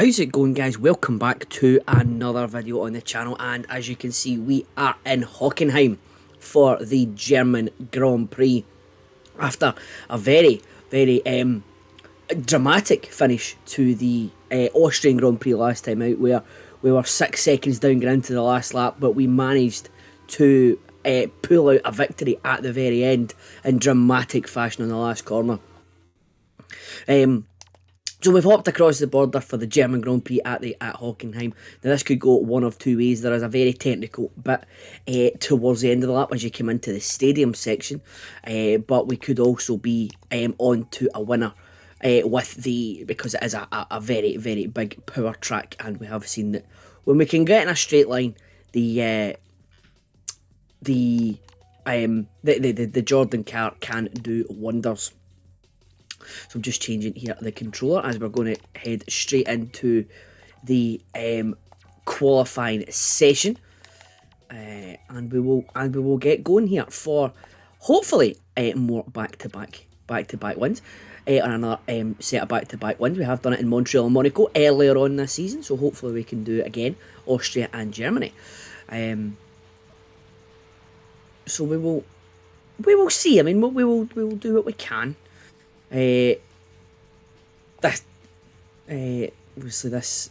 How's it going, guys? Welcome back to another video on the channel, and as you can see, we are in Hockenheim for the German Grand Prix after a very dramatic finish to the Austrian Grand Prix last time out, where we were 6 seconds down going into the last lap, but we managed to pull out a victory at the very end in dramatic fashion on the last corner. So we've hopped across the border for the German Grand Prix at Hockenheim. Now this could go one of two ways. There is a very technical bit towards the end of the lap as you come into the stadium section, but we could also be on to a winner because it is a very big power track, and we have seen that when we can get in a straight line, the Jordan car can do wonders. So I'm just changing here the controller as we're going to head straight into the qualifying session, and we will get going here for hopefully more back-to-back wins, and another set of back-to-back wins. We have done it in Montreal and Monaco earlier on this season, so hopefully we can do it again, Austria and Germany. So we will see. I mean, we will do what we can. Obviously this,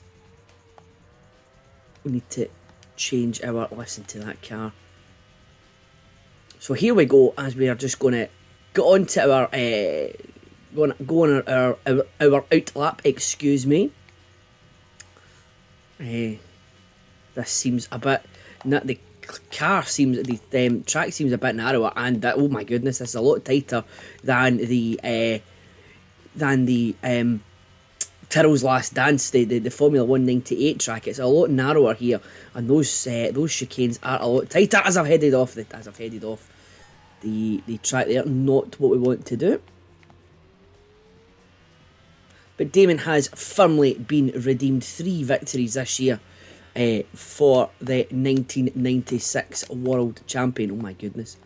we need to change our, listen to that car. So here we go, as we are just going to go on to our go on our out lap, excuse me. This seems a bit, the car seems, the track seems a bit narrower, and that, oh my goodness, this is a lot tighter than the Tyrrell's Last Dance, the Formula 198 track. It's a lot narrower here, and those chicanes are a lot tighter as I've headed off the track there. Not what we want to do. But Damon has firmly been redeemed. 3 victories this year for the 1996 World Champion. Oh my goodness.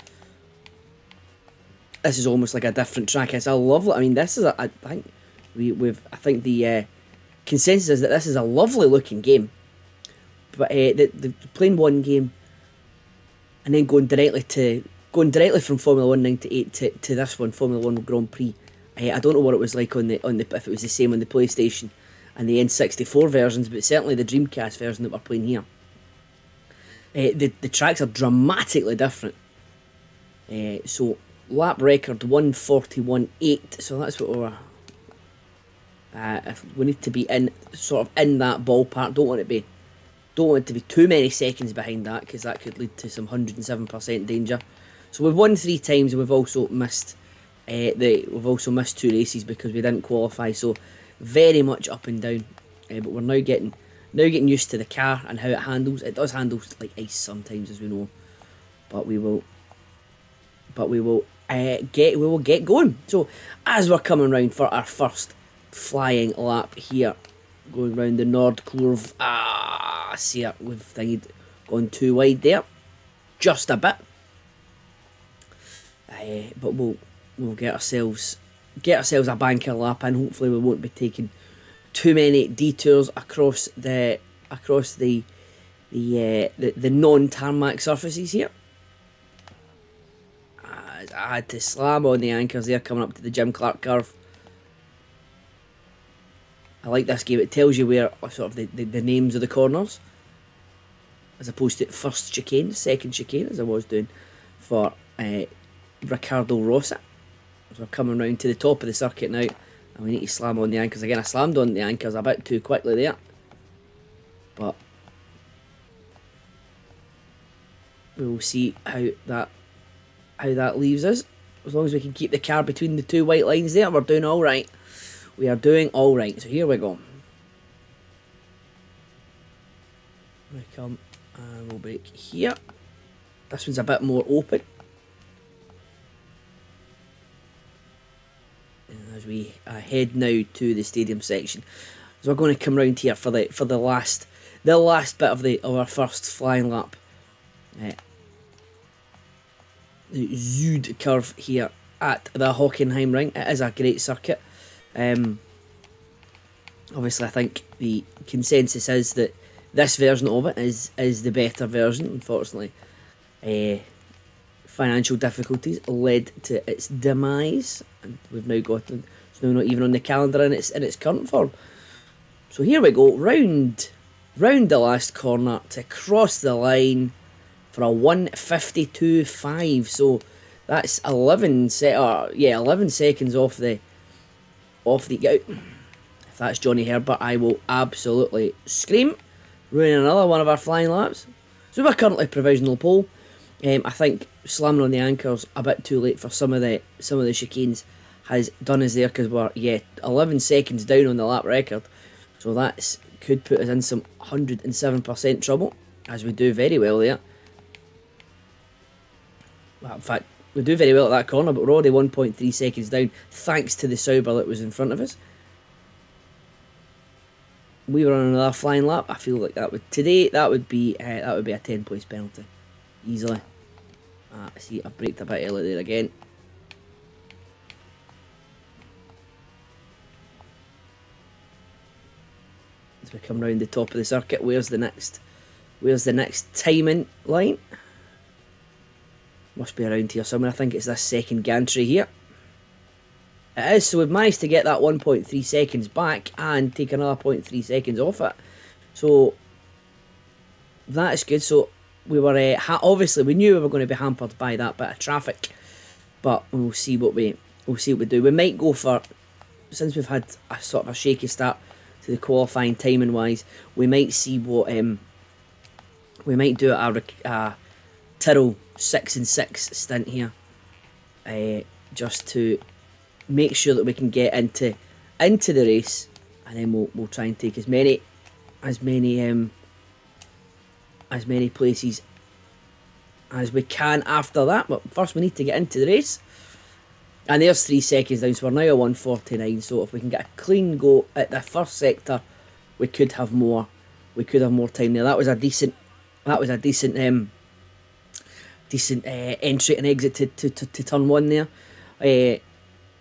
This is almost like a different track. It's a lovely, I mean, this is I think I think the consensus is that this is a lovely looking game. But the playing one game and then going directly from Formula 198 to this one, Formula 1 Grand Prix. I don't know what it was like on the if it was the same on the PlayStation and the N64 versions, but certainly the Dreamcast version that we're playing here. The tracks are dramatically different. So lap record 1:41.8. So that's what we're. If we need to be in that ballpark. Don't want it to be too many seconds behind that, because that could lead to some 107% danger. So we've won 3 times, and we've also missed 2 races because we didn't qualify. So very much up and down. But we're now getting used to the car and how it handles. It does handle like ice sometimes, as we know. But we will get going. So as we're coming round for our first flying lap here, going round the Nord curve. See it, we've gone too wide there, just a bit. But we'll get ourselves a banker lap, and hopefully we won't be taking too many detours across the non-tarmac surfaces here. I had to slam on the anchors there coming up to the Jim Clark curve. I like this game. It tells you where sort of the names of the corners, as opposed to first chicane, second chicane, as I was doing for Riccardo Rossi. So we're coming round to the top of the circuit now, and we need to slam on the anchors again. I slammed on the anchors a bit too quickly there, but we will see how that leaves us. As long as we can keep the car between the 2 white lines there, we're doing all right. We are doing all right. So here we go. We come and we'll brake here. This one's a bit more open. And as we head now to the stadium section, so we're going to come round here for the last bit of our first flying lap. The Zuid curve here at the Hockenheimring. It is a great circuit. Obviously, I think the consensus is that this version of it is the better version. Unfortunately, financial difficulties led to its demise, and we've now got it's now not even on the calendar in its current form. So here we go, round the last corner to cross the line for a 1:52.5. So that's 11 seconds off the out. If that's Johnny Herbert, I will absolutely scream. Ruining another one of our flying laps. So we're currently provisional pole. I think slamming on the anchors a bit too late for some of the chicanes has done us there, because we're 11 seconds down on the lap record. So that could put us in some 107% trouble, as we do very well there. Well, in fact, we do very well at that corner, but we're already 1.3 seconds down thanks to the Sauber that was in front of us. We were on another flying lap. I feel like that would be a 10 points penalty easily. See, I braked a bit early there again. As we come round the top of the circuit, where's the next timing line? Must be around here somewhere. I think it's this second gantry here. It is, so we've managed to get that 1.3 seconds back and take another 0.3 seconds off it. So that is good. So we were obviously we knew we were going to be hampered by that bit of traffic, but we'll see what we do. We might go for, since we've had a sort of a shaky start to the qualifying timing wise, we might see what we might do a Tyrrell 6 and 6 stint here, just to make sure that we can get into the race, and then we'll try and take as many places as we can after that. But first we need to get into the race, and there's 3 seconds down, so we're now at 1:49. So if we can get a clean go at the first sector, we could have more time there. That was a decent entry and exit to turn 1 there.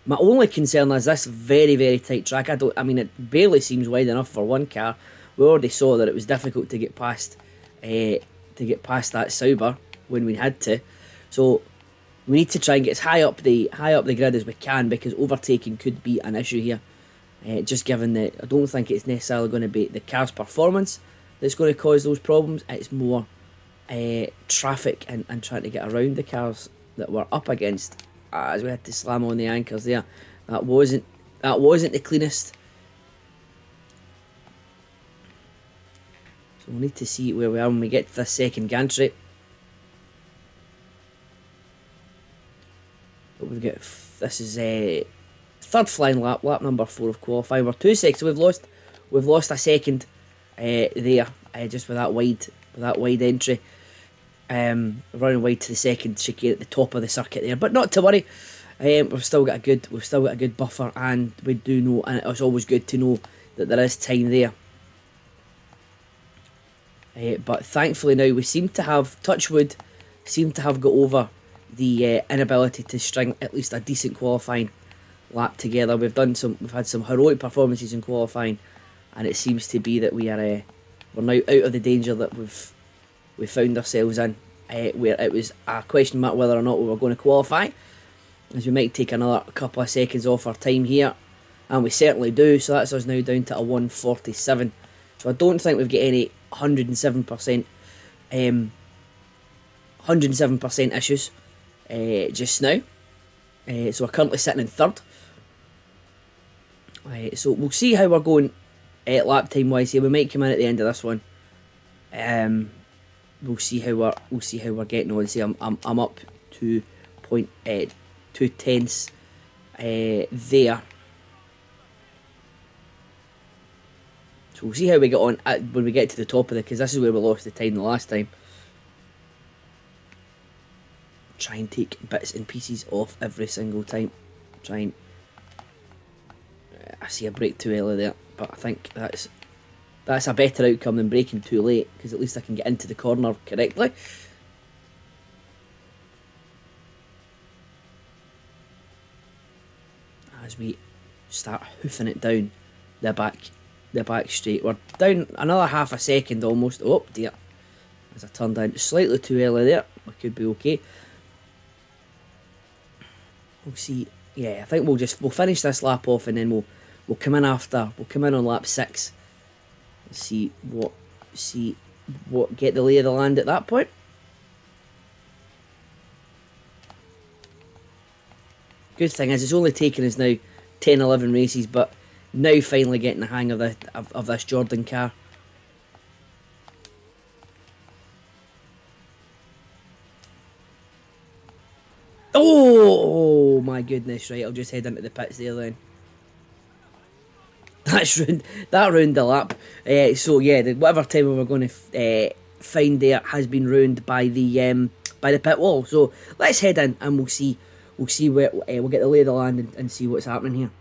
My only concern is this very, very tight track. It barely seems wide enough for one car. We already saw that it was difficult to get past that Sauber when we had to. So we need to try and get as high up the grid as we can, because overtaking could be an issue here. Just given that I don't think it's necessarily going to be the car's performance that's going to cause those problems. It's more traffic and trying to get around the cars that we're up against. As we had to slam on the anchors there, that wasn't the cleanest. So we'll need to see where we are when we get to the second gantry. But we've got, this is third flying lap number 4 of qualifying. We're 2 seconds. So we've lost a second there, just with that wide entry. Running wide to the second chicane at the top of the circuit there, but not to worry. We've still got a good buffer, and we do know, and it's always good to know that there is time there. But thankfully now we seem to have, touch wood, got over the inability to string at least a decent qualifying lap together. We've had some heroic performances in qualifying, and it seems to be that we're now out of the danger that we found ourselves in, where it was a question mark whether or not we were going to qualify, as we might take another couple of seconds off our time here, and we certainly do. So that's us now down to a 1:47. So I don't think we've got any 107% issues just now. So we're currently sitting in third. So we'll see how we're going lap time wise here. We might come in at the end of this one. We'll see how we're getting on. See, I'm up 2 tenths there. So we'll see how we get on when we get to the top of it, because this is where we lost the time the last time. Try and take bits and pieces off every single time. I see a break too early there, but I think that's a better outcome than braking too late, because at least I can get into the corner correctly. As we start hoofing it down the back the back straight. We're down another half a second almost. Oh dear, as I turned down slightly too early there. We could be okay. We'll see. Yeah, I think we'll finish this lap off and then we'll come in after. We'll come in on lap 6. See what get the lay of the land at that point. Good thing is it's only taken us now 10-11 races, but now finally getting the hang of this Jordan car. Oh my goodness! Right, I'll just head into the pits there then. That ruined the lap. So yeah, whatever time we were going to find there has been ruined by the pit wall. So let's head in and we'll see where we'll get the lay of the land and see what's happening here.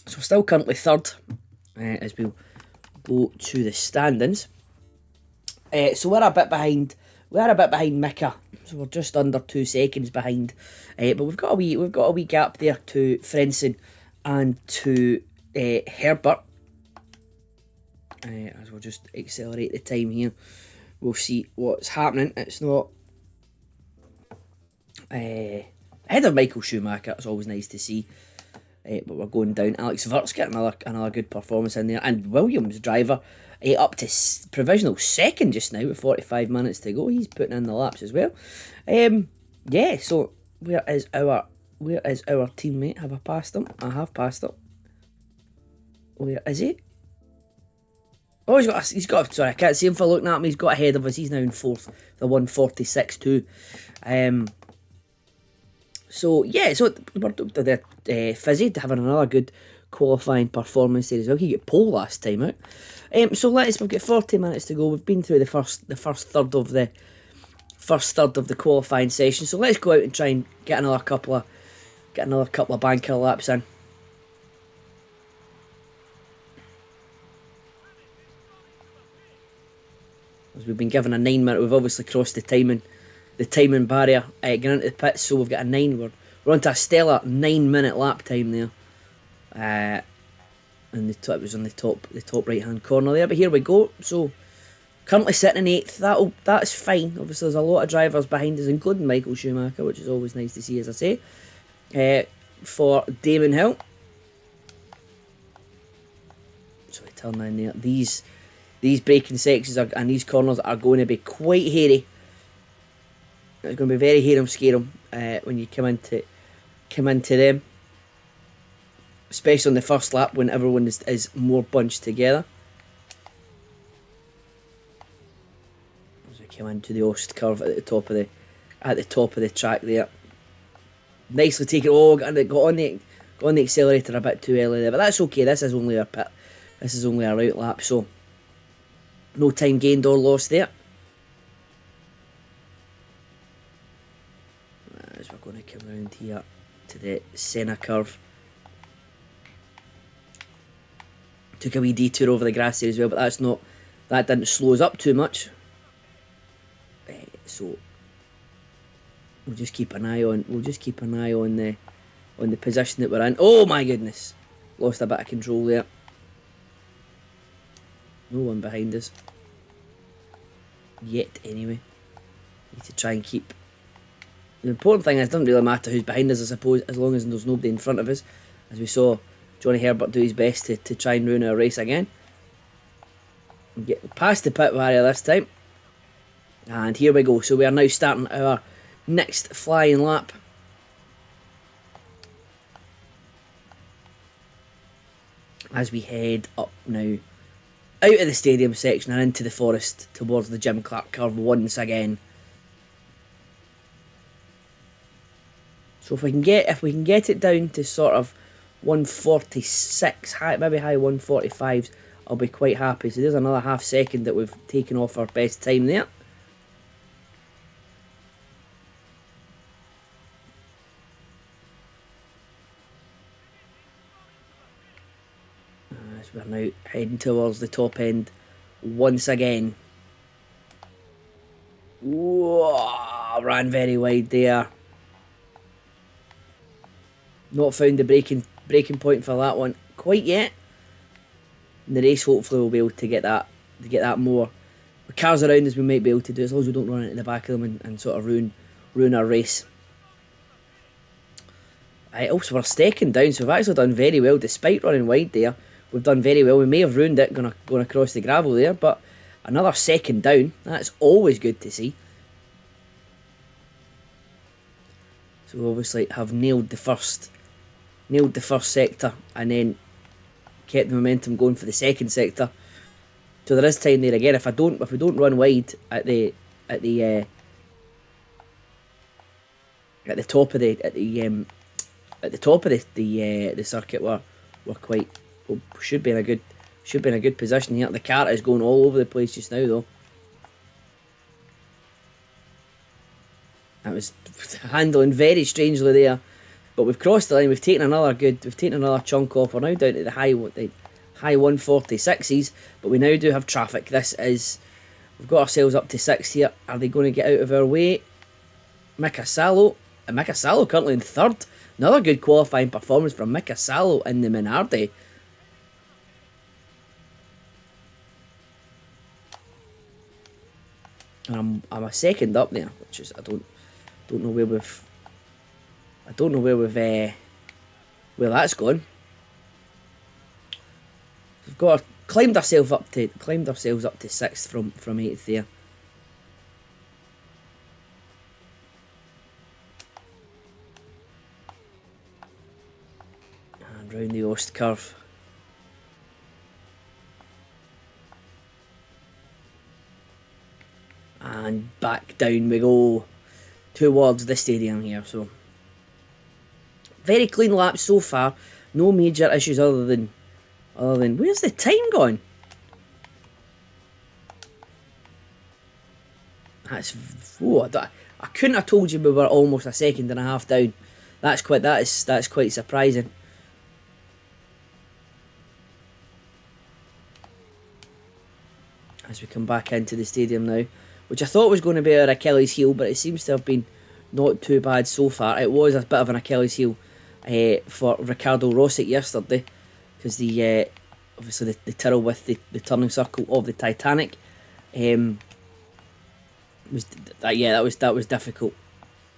So we're still currently third as we'll go to the standings. So we're a bit behind. We are a bit behind Mika, so we're just under 2 seconds behind. But we've got a wee gap there to Frentzen and to Herbert. As we'll just accelerate the time here, we'll see what's happening. It's not ahead of Michael Schumacher. It's always nice to see. But we're going down. Alex Vert's got another good performance in there, and Williams driver up to provisional second just now with 45 minutes to go. He's putting in the laps as well. Yeah. So where is our teammate? Have I passed him? I have passed him. Where is he? Oh, he's got. Sorry, I can't see him for looking at him. He's got ahead of us. He's now in 4th, the 146.2. So yeah, so we're the Fizzy having another good qualifying performance there as well. He got pole last time out. So we've got 40 minutes to go. We've been through the first third of the qualifying session. So let's go out and try and get another couple of banker laps in. As we've been given a 9 minute, we've obviously crossed the timing barrier getting into the pits, so we've got a 9. We're on to a stellar 9-minute lap time there. And it was on the top right hand corner there. But here we go. So currently sitting in 8th. That's fine. Obviously, there's a lot of drivers behind us, including Michael Schumacher, which is always nice to see, as I say. For Damon Hill. So we turn down there. These braking sections and these corners are going to be quite hairy. It's going to be very hairy scarum when you come into them, especially on the first lap when everyone is more bunched together. As we come into the Ost curve at the top of the track there, nicely taken. Oh, got on the accelerator a bit too early there, but that's okay. This is only our pit. This is only our out lap, so no time gained or lost there. As we're going to come round here to the Senna curve. Took a wee detour over the grass there as well, but that didn't slow us up too much. So we'll just keep an eye on the position that we're in. Oh my goodness, lost a bit of control there. No one behind us yet, anyway. Need to try and keep. The important thing is, it doesn't really matter who's behind us, I suppose, as long as there's nobody in front of us. As we saw Johnny Herbert do his best to try and ruin our race again. And get past the pit barrier this time. And here we go. So we are now starting our next flying lap. As we head up now, out of the stadium section and into the forest towards the Jim Clark curve once again. So if we can get it down to sort of 146, maybe high 145s, I'll be quite happy. So there's another half second that we've taken off our best time there. As we're now heading towards the top end once again. Whoa, ran very wide there. Not found the braking point for that one quite yet. In the race, hopefully, we'll be able to get that more. With cars around us, we might be able to do, as long as we don't run into the back of them and sort of ruin our race. Also, we're second down, so we've actually done very well despite running wide there. We've done very well. We may have ruined it going across the gravel there, but another second down. That's always good to see. So we obviously have nailed the first sector, and then kept the momentum going for the second sector. So there is time there again. If we don't run wide at the top of the circuit, we're quite, should be in a good position here. The car is going all over the place just now though. That was handling very strangely there, but we've crossed the line. We've taken another chunk off. We're now down to the high 146s, but we now do have traffic. We've got ourselves up to 6 here. Are they going to get out of our way? Mika Salo currently in third. Another good qualifying performance from Mika Salo in the Minardi. I'm a second up there, which is I don't know where where that's gone. We've got climbed ourselves up to 6th from 8th there. And round the Ost curve. And back down we go towards the stadium here. So very clean lap so far. No major issues other than where's the time gone? I couldn't have told you we were almost a second and a half down. That's quite surprising. As we come back into the stadium now, which I thought was going to be our Achilles heel, but it seems to have been not too bad so far. It was a bit of an Achilles heel for Ricardo Rossi yesterday, because obviously the Tyrrell with the turning circle of the Titanic that was difficult.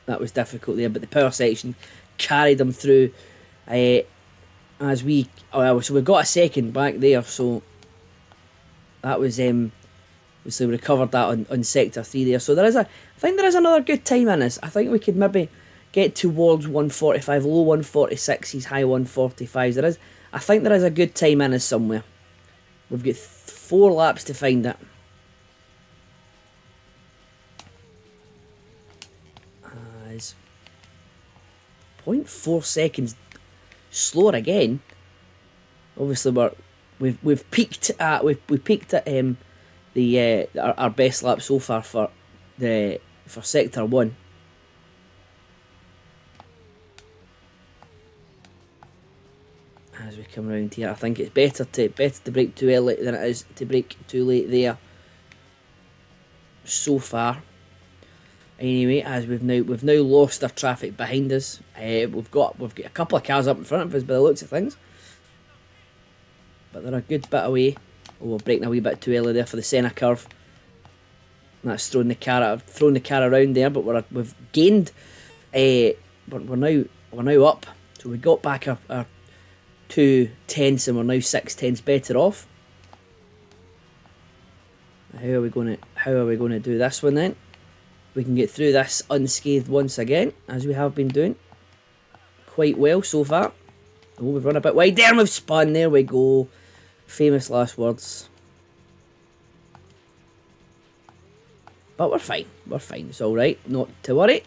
That was difficult there, but the power section carried them through. So we got a second back there, so that was obviously we recovered that on sector 3 there. So I think there is another good time in us. I think we could maybe get towards 145, low 146s, high 145s. I think there is a good time in us somewhere. We've got 4 laps to find it. 0.4 seconds slower again. Obviously we've peaked at our best lap so far for sector 1. As we come around here, I think it's better to brake too early than it is to brake too late there. So far, anyway, as we've now lost our traffic behind us. We've got a couple of cars up in front of us by the looks of things, but they're a good bit away. Oh, we're braking a wee bit too early there for the centre curve. That's thrown the car around there, but we've gained. But we're now up. So we got back our 2 tenths, and we're now 6 tenths better off. How are we going to do this one then? We can get through this unscathed once again, as we have been doing quite well so far. Oh, we've run a bit wide there and we've spun. There we go. Famous last words. But we're fine. We're fine. It's alright. Not to worry.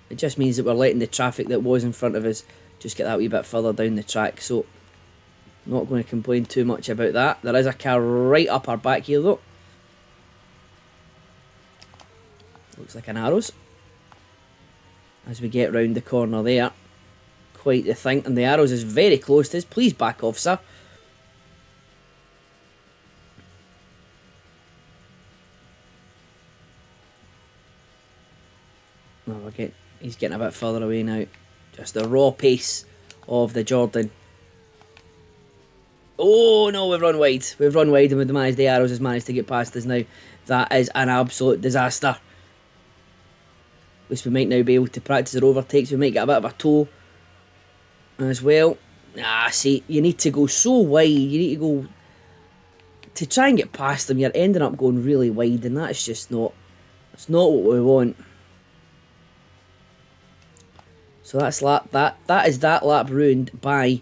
It just means that we're letting the traffic that was in front of us just get that wee bit further down the track. So, not going to complain too much about that. There is a car right up our back here though. Looks like an Arrows. As we get round the corner there. Quite the thing. And the Arrows is very close to us. Please back off, sir. Oh, we're He's getting a bit further away now. Just the raw pace of the Jordan. Oh no, we've run wide. We've run wide and with the arrows has managed to get past us now. That is an absolute disaster. At least we might now be able to practice our overtakes. We might get a bit of a toe as well. See, you need to go so wide. You need to go to try and get past them. You're ending up going really wide, and that's just not. That's not what we want. So that's that is that lap ruined by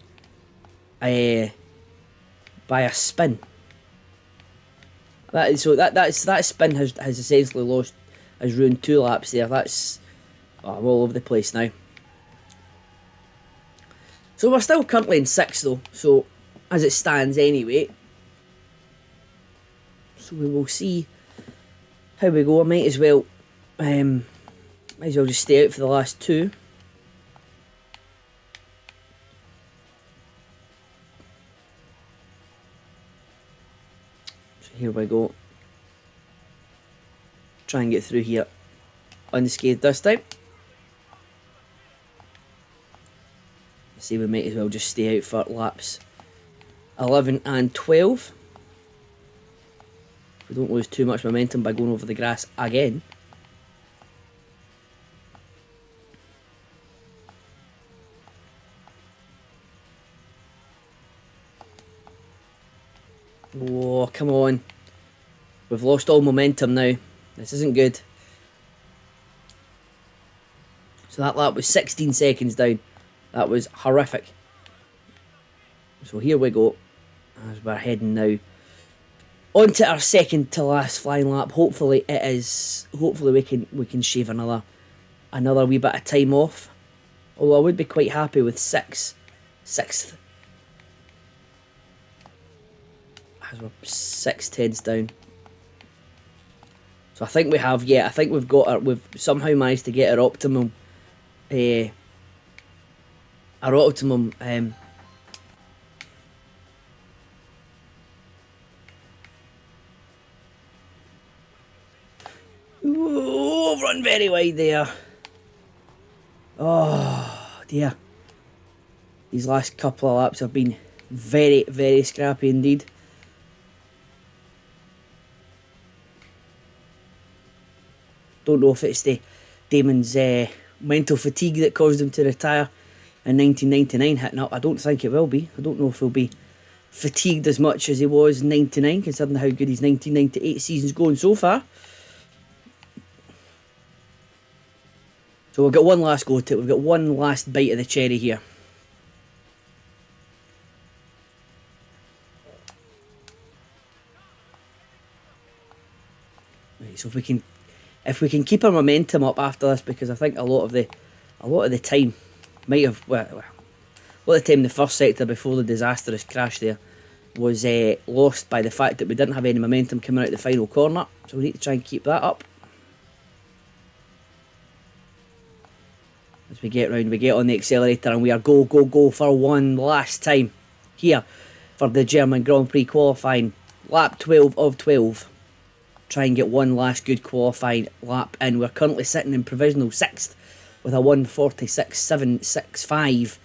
a spin. That spin has essentially has ruined 2 laps there. That's I'm all over the place now. So we're still currently in 6th though, so as it stands anyway. So we will see how we go. I might as well just stay out for the last 2. So here we go. Try and get through here unscathed this time. See, we might as well just stay out for laps 11 and 12. We don't lose too much momentum by going over the grass again. Oh, come on. We've lost all momentum now. This isn't good. So that lap was 16 seconds down. That was horrific. So here we go. As we're heading now on to our second to last flying lap. Hopefully it is. Hopefully we can shave another wee bit of time off. Although I would be quite happy with sixth. As we're 6 tenths down. So I think we have. Yeah, I think we've somehow managed to get our optimum. Ooh, run very wide there. Oh dear. These last couple of laps have been very, very scrappy indeed. Don't know if it's the Damon's mental fatigue that caused him to retire in 1999 hitting up. I don't think it will be. I don't know if he'll be fatigued as much as he was in 99, considering how good his 1998 season's going so far. So we've got one last go at it. We've got one last bite of the cherry here. Right, so if we can keep our momentum up after this, because I think a lot of the time might have a lot of the time the first sector before the disastrous crash there was lost by the fact that we didn't have any momentum coming out the final corner. So we need to try and keep that up. As we get round, we get on the accelerator and we are go for one last time here for the German Grand Prix qualifying. Lap 12 of 12. Try and get one last good qualifying lap in. We're currently sitting in provisional 6th with a 1:46.765.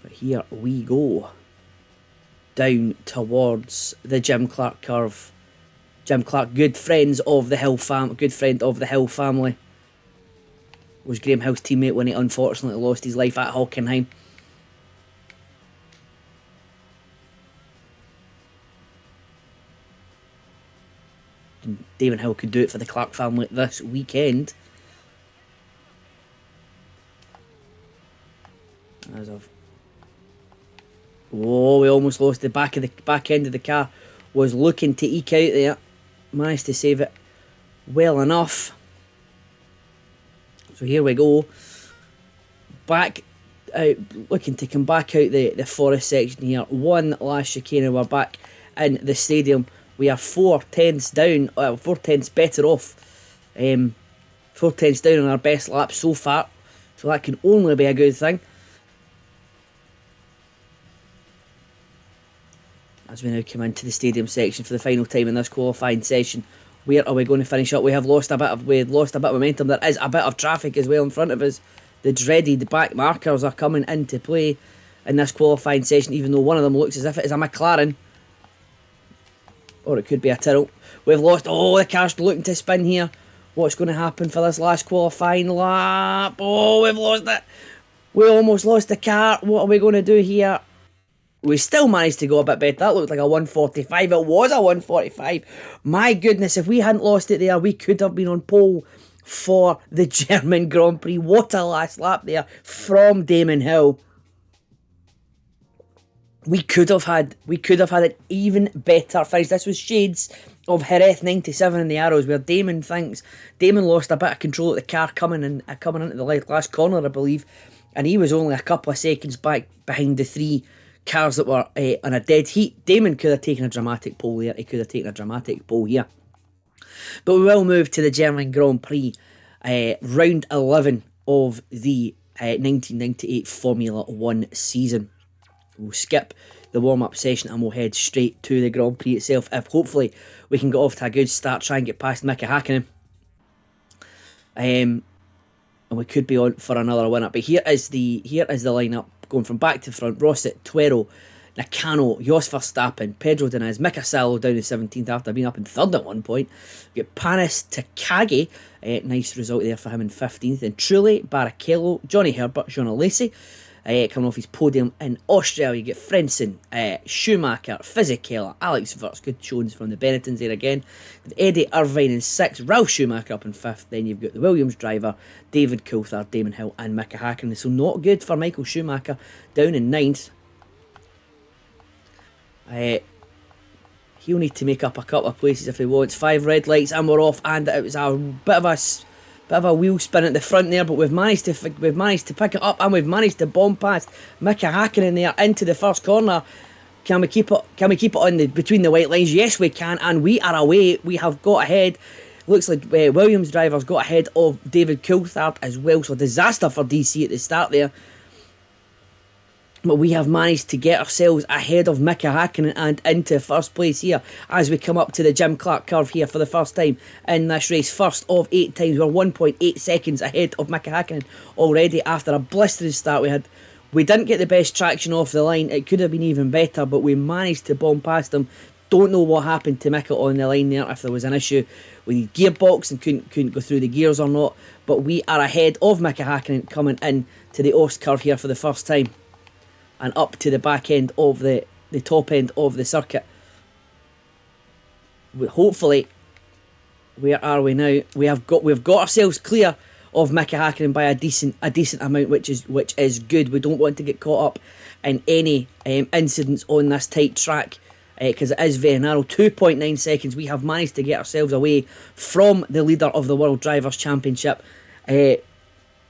But here we go. Down towards the Jim Clark curve. Jim Clark, good friend of the Hill family. Was Graham Hill's teammate when he unfortunately lost his life at Hockenheim. Damon Hill could do it for the Clark family this weekend. Oh, we almost lost the back end of the car. Was looking to eke out there. Managed to save it well enough. So here we go. Back out, looking to come back out the forest section here. One last chicane and we're back in the stadium. We are 4 tenths down, 4 tenths better off. 4 tenths down on our best lap so far. So that can only be a good thing. As we now come into the stadium section for the final time in this qualifying session Where are we going to finish up? We lost a bit of momentum. There is a bit of traffic as well in front of us. The dreaded back markers are coming into play in this qualifying session, even though one of them looks as if it is a McLaren. Or it could be a Tyrrell. We've lost... Oh, the car's looking to spin here. What's going to happen for this last qualifying lap? Oh, we've lost it. We almost lost the car. What are we going to do here? We still managed to go a bit better. That looked like a 145. It was a 145. My goodness, if we hadn't lost it there, we could have been on pole for the German Grand Prix. What a last lap there from Damon Hill. We could have had an even better finish. This was shades of Jerez 97 in the Arrows, where Damon lost a bit of control at the car coming into the last corner, I believe, and he was only a couple of seconds back behind the three cars that were on a dead heat. Damon could have taken a dramatic pole there. He could have taken a dramatic pole here. But we will move to the German Grand Prix, round 11 of the 1998 Formula 1 season. We'll skip the warm-up session and we'll head straight to the Grand Prix itself. If hopefully we can get off to a good start, try and get past Mika Hakkinen. And we could be on for another winner. But here is the lineup going from back to front. Rosset, Tuero, Nakano, Jos Verstappen, Pedro Diniz, Mika Salo down to 17th after being up in 3rd at one point. We've got Panis Takagi, nice result there for him in 15th. And Trulli, Barrichello, Johnny Herbert, Jean Alesi, coming off his podium in Austria. You get Frentzen, Schumacher, Fisichella, Alex Wurz, good showings from the Benettons there again. Eddie Irvine in 6th, Ralf Schumacher up in 5th. Then you've got the Williams driver, David Coulthard, Damon Hill and Mika Hakkinen. So not good for Michael Schumacher, down in 9th. He'll need to make up a couple of places if he wants. 5 red lights and we're off, and it was a bit of a wheel spin at the front there, but we've managed to pick it up, and we've managed to bomb past Mika Hakkinen there into the first corner. Can we keep it on between the white lines? Yes, we can, and we are away. We have got ahead. Looks like Williams drivers got ahead of David Coulthard as well. So disaster for DC at the start there. But we have managed to get ourselves ahead of Mika Hakkinen and into first place here as we come up to the Jim Clark curve here for the first time in this race. First of 8 times. We're 1.8 seconds ahead of Mika Hakkinen already after a blistering start we had. We didn't get the best traction off the line. It could have been even better, but we managed to bomb past him. Don't know what happened to Mika on the line there, if there was an issue with the gearbox and couldn't go through the gears or not. But we are ahead of Mika Hakkinen coming in to the Ost curve here for the first time, and up to the back end of the top end of the circuit. Hopefully, where are we now? We've got ourselves clear of Mika Hakkinen by a decent amount, which is good. We don't want to get caught up in any incidents on this tight track, because it is very narrow. 2.9 seconds. We have managed to get ourselves away from the leader of the World Drivers' Championship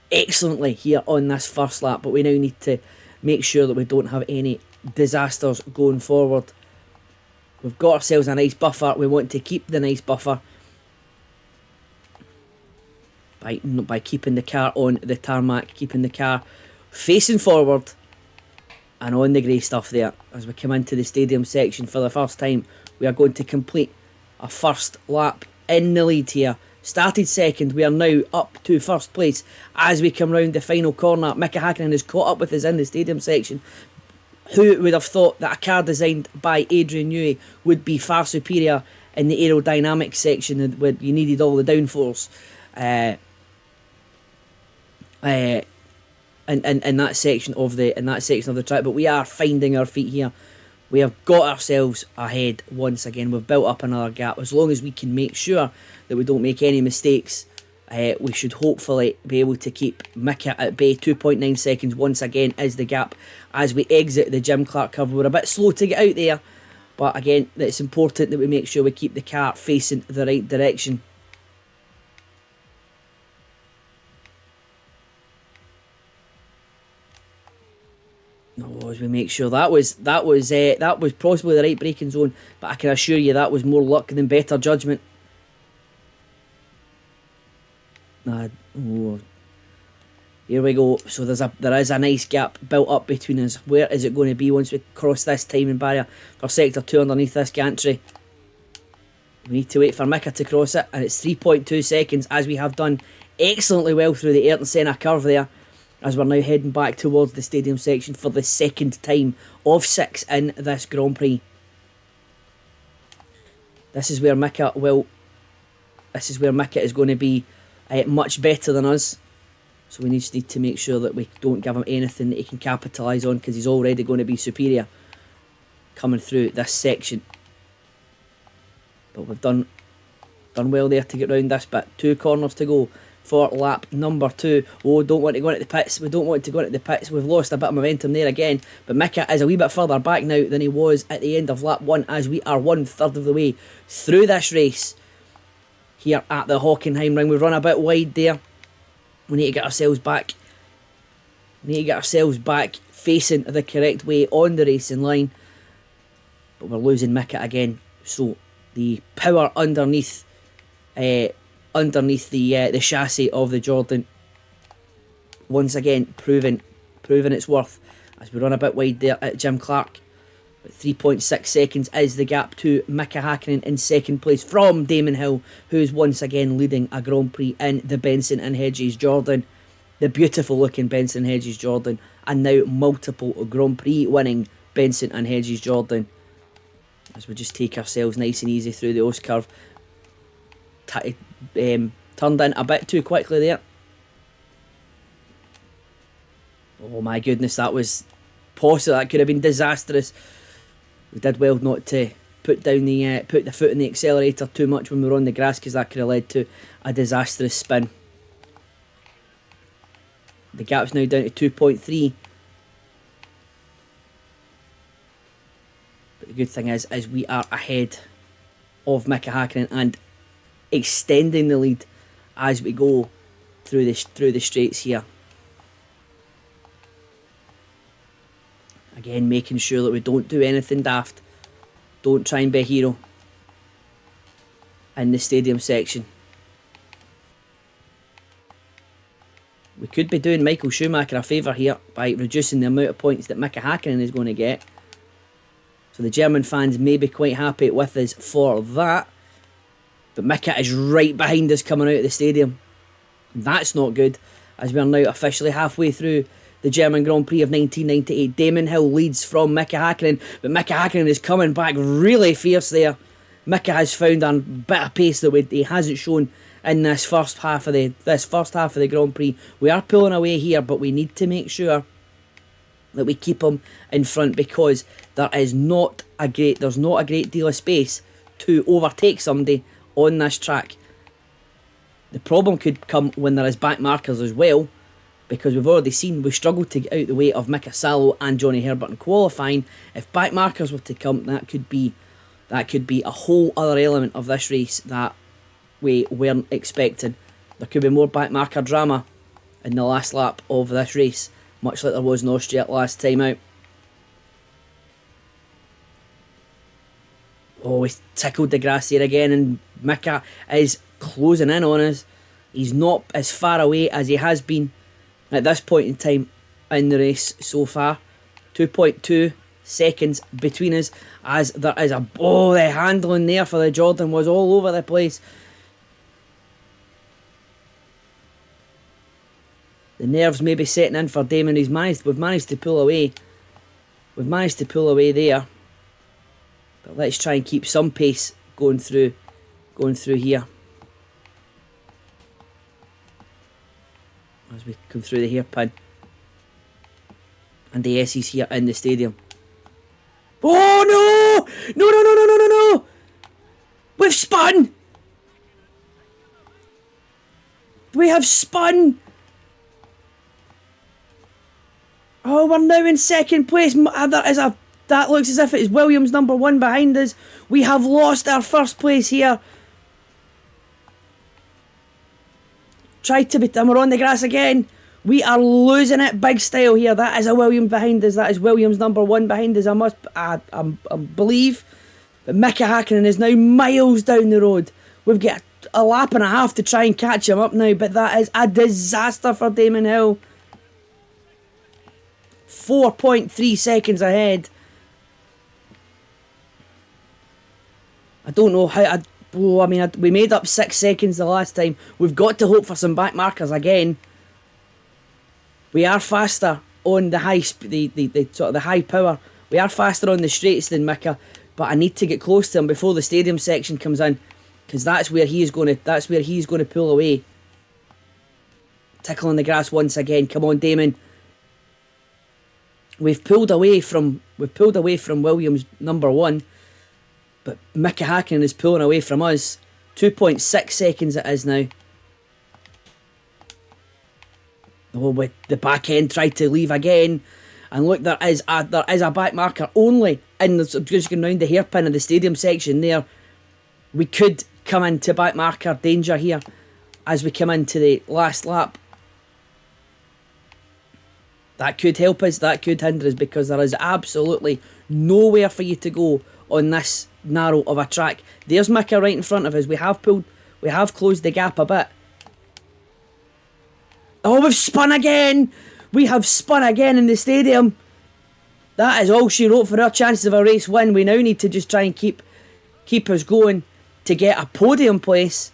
excellently here on this first lap, but we now need to make sure that we don't have any disasters going forward. We've got ourselves a nice buffer. We want to keep the nice buffer by keeping the car on the tarmac, keeping the car facing forward and on the grey stuff there. As we come into the stadium section for the first time, we are going to complete a first lap in the lead here. Started second, we are now up to first place as we come round the final corner. Mika Hakkinen has caught up with us in the stadium section. Who would have thought that a car designed by Adrian Newey would be far superior in the aerodynamics section, where you needed all the downforce in that section of the track. But we are finding our feet here. We have got ourselves ahead once again. We've built up another gap. As long as we can make sure that we don't make any mistakes, we should hopefully be able to keep Mika at bay. 2.9 seconds once again is the gap as we exit the Jim Clark curve. We're a bit slow to get out there, but again, it's important that we make sure we keep the car facing the right direction. As we make sure that was possibly the right braking zone, but I can assure you that was more luck than better judgment. Here we go. So there is a nice gap built up between us. Where is it going to be once we cross this timing barrier for sector 2 underneath this gantry? We need to wait for Mika to cross it, and it's 3.2 seconds, as we have done excellently well through the Ayrton Senna curve there, as we're now heading back towards the stadium section for the second time of 6 in this Grand Prix. This is where Mika is going to be much better than us. So we just need to make sure that we don't give him anything that he can capitalise on, because he's already going to be superior coming through this section. But we've done well there to get round this bit. 2 corners to go for lap number 2. Oh, don't want to go into the pits. We don't want to go into the pits. We've lost a bit of momentum there again. But Mika is a wee bit further back now than he was at the end of lap 1, as we are 1/3 of the way through this race here at the Hockenheimring. We've run a bit wide there. We need to get ourselves back. We need to get ourselves back facing the correct way on the racing line. But we're losing Mika again. So the power underneath the chassis of the Jordan once again proving its worth, as we run a bit wide there at Jim Clark. But 3.6 seconds is the gap to Mika Hakkinen in second place from Damon Hill, who's once again leading a Grand Prix in the Benson and Hedges Jordan. The beautiful looking Benson and Hedges Jordan, and now multiple Grand Prix winning Benson and Hedges Jordan. As we just take ourselves nice and easy through the Oast curve. Turned in a bit too quickly there. Oh my goodness, that was possible. That could have been disastrous. We did well not to put the foot in the accelerator too much when we were on the grass, because that could have led to a disastrous spin. The gap's now down to 2.3. But the good thing is we are ahead of Mika Hakkinen and extending the lead as we go through the straights here. Again, making sure that we don't do anything daft. Don't try and be a hero in the stadium section. We could be doing Michael Schumacher a favour here by reducing the amount of points that Mika Hakkinen is going to get. So the German fans may be quite happy with us for that. But Mika is right behind us coming out of the stadium. That's not good, as we are now officially halfway through the German Grand Prix of 1998. Damon Hill leads from Mika Hakkinen, but Mika Hakkinen is coming back really fierce there. Mika has found a bit of pace that he hasn't shown in this first half of the Grand Prix. We are pulling away here, but we need to make sure that we keep him in front, because there's not a great deal of space to overtake somebody on this track. The problem could come when there is back markers as well, because we've already seen we struggled to get out the way of Mika Salo and Johnny Herbert in qualifying. If back markers were to come, that could be a whole other element of this race that we weren't expecting. There could be more back marker drama in the last lap of this race, much like there was in Austria last time out. Oh, we tickled the grass here again, and Mika is closing in on us. He's not as far away as he has been at this point in time in the race so far. 2.2 seconds between us, as there is the handling there for the Jordan was all over the place. The nerves may be setting in for Damon. We've managed to pull away. We've managed to pull away there. But let's try and keep some pace going through here. As we come through the hairpin. And the S's here in the stadium. Oh no! No! We've spun! We have spun! Oh, we're now in second place. That looks as if it is Williams number 1 behind us. We have lost our first place here. And we're on the grass again. We are losing it big style here. That is a Williams behind us. That is Williams number 1 behind us. I believe. But Mika Hakkinen is now miles down the road. We've got a lap and a half to try and catch him up now. But that is a disaster for Damon Hill. 4.3 seconds ahead. I don't know how. Oh, I mean, we made up 6 seconds the last time. We've got to hope for some back markers again. We are faster on the high the sort of the high power. We are faster on the straights than Mika, but I need to get close to him before the stadium section comes in, because that's where he's going to pull away. Tickling the grass once again. Come on, Damon. We've pulled away from Williams number 1. But Mika Hakkinen is pulling away from us. 2.6 seconds it is now. Oh, with the back end tried to leave again. And look, there is a back marker only in the, just going round the hairpin of the stadium section there. We could come into back marker danger here as we come into the last lap. That could help us, that could hinder us, because there is absolutely nowhere for you to go on this narrow of a track. There's Mika right in front of us. We have closed the gap a bit. Oh, we've spun again! We have spun again in the stadium. That is all she wrote for our chances of a race win. We now need to just try and keep us going to get a podium place.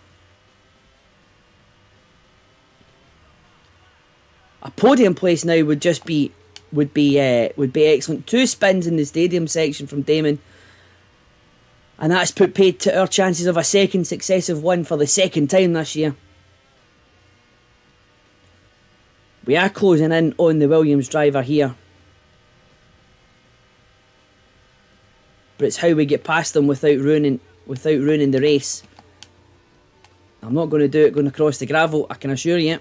A podium place now would be excellent. 2 spins in the stadium section from Damon. And that's put paid to our chances of a second successive win for the second time this year. We are closing in on the Williams driver here. But it's how we get past them without ruining the race. I'm not going to do it going across the gravel, I can assure you.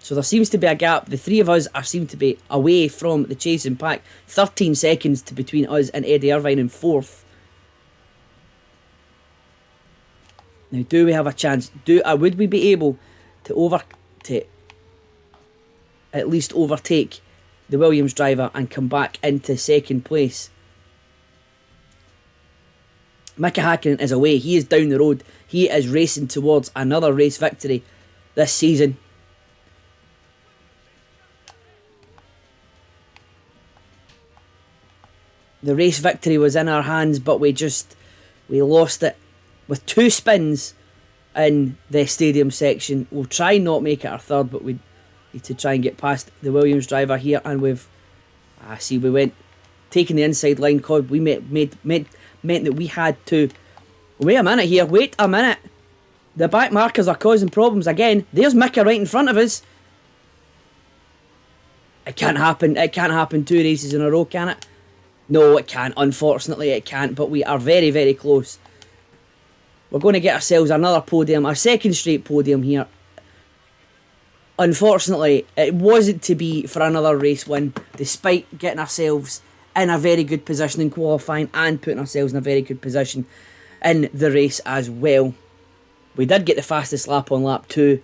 So there seems to be a gap. The 3 of us seem to be away from the chasing pack. 13 seconds between us and Eddie Irvine in 4th. Now, do we have a chance? Would we be able to at least overtake the Williams driver and come back into second place? Mika Hakkinen is away. He is down the road. He is racing towards another race victory this season. The race victory was in our hands, but we lost it with 2 spins in the stadium section. We'll try and not make it our third, but we need to try and get past the Williams driver here. And we went taking the inside line. Cod, we meant that we had to. Wait a minute here. Wait a minute. The back markers are causing problems again. There's Mika right in front of us. It can't happen. It can't happen 2 races in a row, can it? No, it can't. Unfortunately, it can't. But we are very, very close. We're going to get ourselves another podium, our second straight podium here. Unfortunately, it wasn't to be for another race win, despite getting ourselves in a very good position in qualifying and putting ourselves in a very good position in the race as well. We did get the fastest lap on lap 2,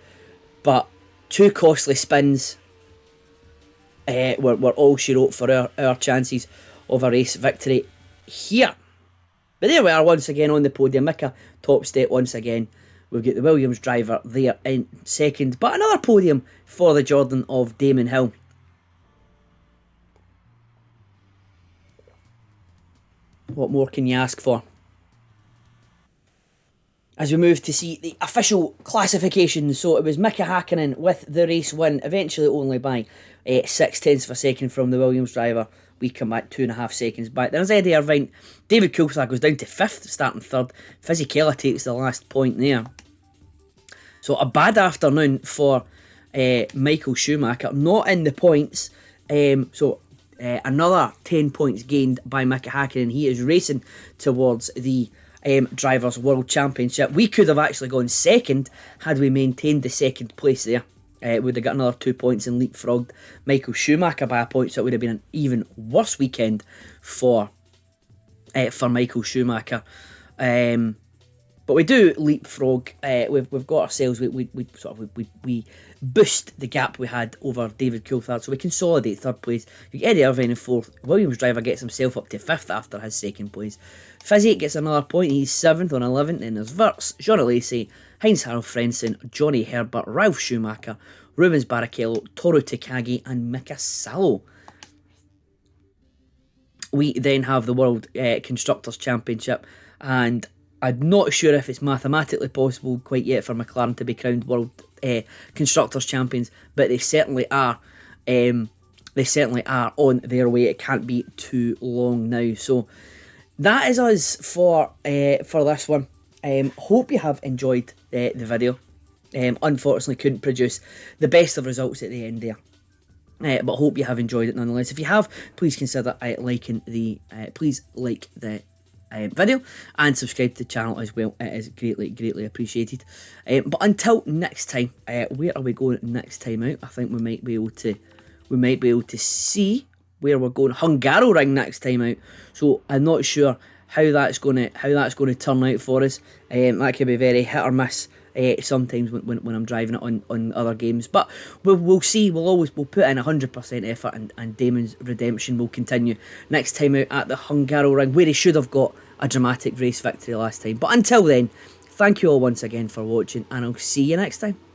but 2 costly spins were all she wrote for our chances of a race victory here. But there we are once again on the podium. Mika top step once again. We've got the Williams driver there in second, but another podium for the Jordan of Damon Hill. What more can you ask for? As we move to see the official classification, so it was Mika Hakkinen with the race win, eventually only by 0.6 of a second from the Williams driver. We come back 2.5 seconds back. There's Eddie Irvine. David Coulthard goes down to 5th, starting 3rd. Fisichella takes the last point there. So a bad afternoon for Michael Schumacher. Not in the points. Another 10 points gained by Mika Hakkinen. He is racing towards the Drivers' World Championship. We could have actually gone second had we maintained the second place there. Would have got another 2 points and leapfrogged Michael Schumacher by a point, so it would have been an even worse weekend for Michael Schumacher. But we do leapfrog. We've got ourselves. We boost the gap we had over David Coulthard, so we consolidate 3rd place. You get Eddie Irvine in 4th. Williams driver gets himself up to 5th after his 2nd place. Fizzy gets another point. He's 7th on 11th. Then there's Wirtz, Jean Alesi, Heinz-Harald Frentzen, Johnny Herbert, Ralf Schumacher, Rubens Barrichello, Toru Takagi, and Mika Salo. we then have the World Constructors' Championship, and I'm not sure if it's mathematically possible quite yet for McLaren to be crowned World Constructors' Champions, but they certainly are. They certainly are on their way. It can't be too long now. So that is us for this one. Hope you have enjoyed the video. Unfortunately, couldn't produce the best of results at the end there. But hope you have enjoyed it nonetheless. If you have, please consider liking the video and subscribe to the channel as well. It is greatly appreciated. But until next time, where are we going next time out? I think we might be able to see where we're going. Hungaroring next time out. So I'm not sure how that's going to turn out for us. That could be very hit or miss. Sometimes when I'm driving it on other games, but we'll see. We'll put in 100% effort, and Damon's redemption will continue next time out at the Hungaroring, where he should have got a dramatic race victory last time. But until then, thank you all once again for watching, and I'll see you next time.